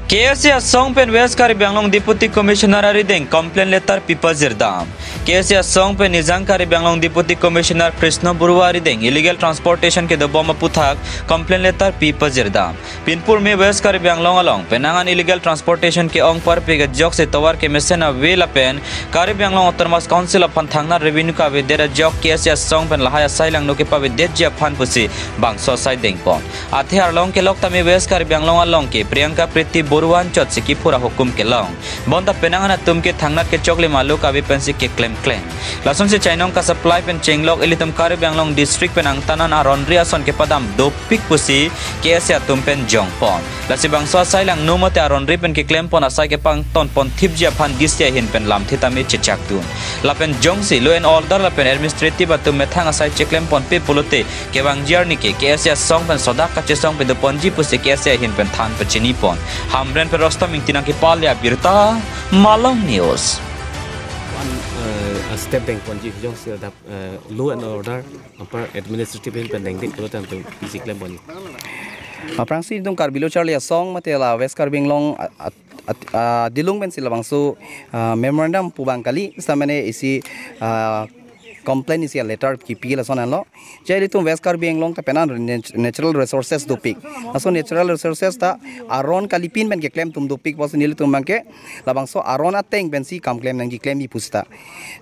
KSC Song Pen West Kari Banglong Deputy Commissioner Arideng complaint letter Pipa Zirdam. KSC Song Pen Nizang Kari Banglong Deputy Commissioner Krishna Burwa Arideng illegal transportation ke Doboma Puthak complaint letter Pipa Zirdam. Pinpur में West Kari Banglong along penangan illegal transportation ke ong par pega jok se tawar ke mesena vela pen Kari Banglong Autonomous Council of Panthangna revenue ka vedera jok KSC Song Pen lahaya sailang no ke pa vedet jia phan pusi bang so sai deng pon. Athe along ke lok tame West Kari Banglong along ke Priyanka Priti Buruan chot siki pura hukum ke long bonda penangan atum ke thangnat ke chokle malu ka bi pensi ke claim lason se chainong ka supply pen chenglok elitum Kari Banglong district penang tanan aron riason ke padam do pik pusi ke asia atum pen jong pon lasi bangso sai lang numote aron ri pen ke claim pon asai ke pang ton pon thip jia phan gisya hin pen lam thitami chichak tun la pen jong si law and order la pen administrative atum methang asai che claim pon pe polote ke bang journey ke asia song pen sodak ka chesong pe do ponji pusi ke asia hin pen than pe chini pon Hamren Perosta Mingtinang Kipalya Birta Malang News. One step bank ponji jong sel dap law and order per administrative pending dik pulutan tu fisik lem ponji. Prangsi dong karbilo Charlie Song matela West Kari Banglong dilung ben sila bangsu memorandum pubang kali samane isi complaint isi letter ki pila sonalo jai litum West Kari Banglong ta penan natural resources do pik aso natural resources ta aron kalipin ben ke claim tum do pik pos nil tum bangke labangso aron ateng ben si kam claim nang ki claim bi pusta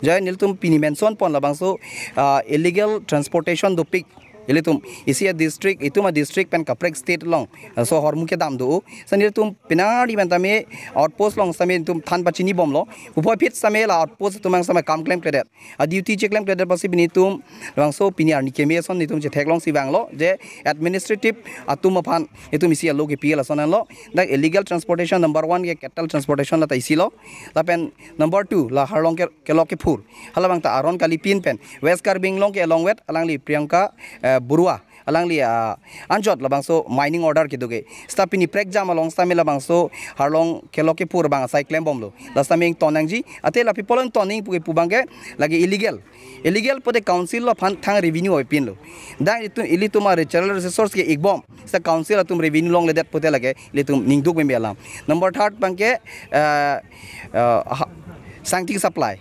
jai nil tum pini mention pon labangso illegal transportation do pik Ili tum isi district itu mah district pen kaprek state long so hormu ke dam do sanir tum pinari ben tame outpost long same tum than pachini bom lo upoi pit same la outpost tumang same kam claim credit a duty check claim credit pasi bini tum long so piniar ni keme son ni tum che thek long si bang lo je administrative atum phan itu isi lo ke pl son lo da illegal transportation number 1 ke cattle transportation la ta isi lo la pen number 2 la harlong ke lo ke phur hala bang ta aron kali pin pen West Kari Banglong ke along wet alang li Priyanka Burua alang li anjot labang so mining order kiduge stapini prek jam along stami labang so harlong keloke pur bang sai claim bom lo last time tonang ji ate la people on toning puge pubangge lagi illegal pode council lo fan thang revenue oi pin lo da itu ili tuma natural resource ke ek bom sa council tum revenue long le dat pote lage li tum ningduk me alam number 3 bangke Sancti supply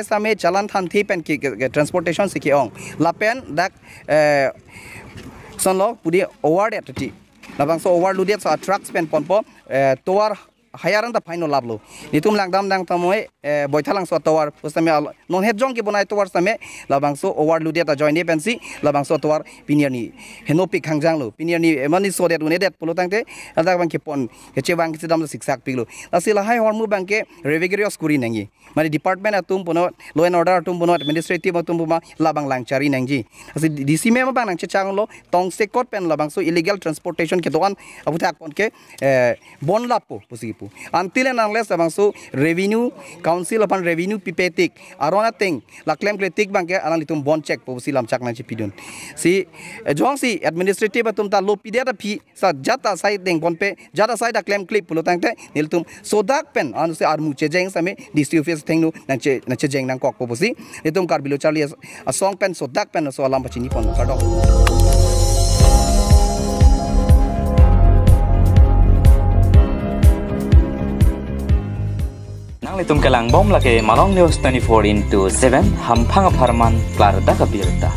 same jalan than thi pen ki transportation siki ong lapen dak sonlo pudi award atati labang so award ludet sa trucks pen ponpo tower hayaran da final lablo nitum langdam dang tamoy boithalang so tower usame non het jong ki bonai tower same labang so award ludet ta join pensi labang so tower pinier ni henopi khangjang lo pinier ni mani so det unedet polotangte ada bang ki pon ke chewang ki dam siksak piglo asila hai hormu bang ke revenue skuri nangi mari department atum pono law and order atum pono administrative atum puma labang langchari nangji asi dc me bang nang chang lo tong se kot pen labang so illegal transportation ke doan abutak pon ke bon lapo pusi until and unless abang so revenue council upon revenue pipetik arona thing la claim kritik bang ke alang litum bond check po silam chak na chipidun si jong si administrative atum ta lo pide ta phi sa jata side deng bon pe jata side da claim clip pulo tang te niltum sodak pen an se armu chejeng same district office thing nu na chejeng nang kok po si litum karbilo Charlie a song pen sodak pen so alam pachini pon ka dok Litum kelang bom lagi Malang News 24/7 hampang aparman klar da kabirta.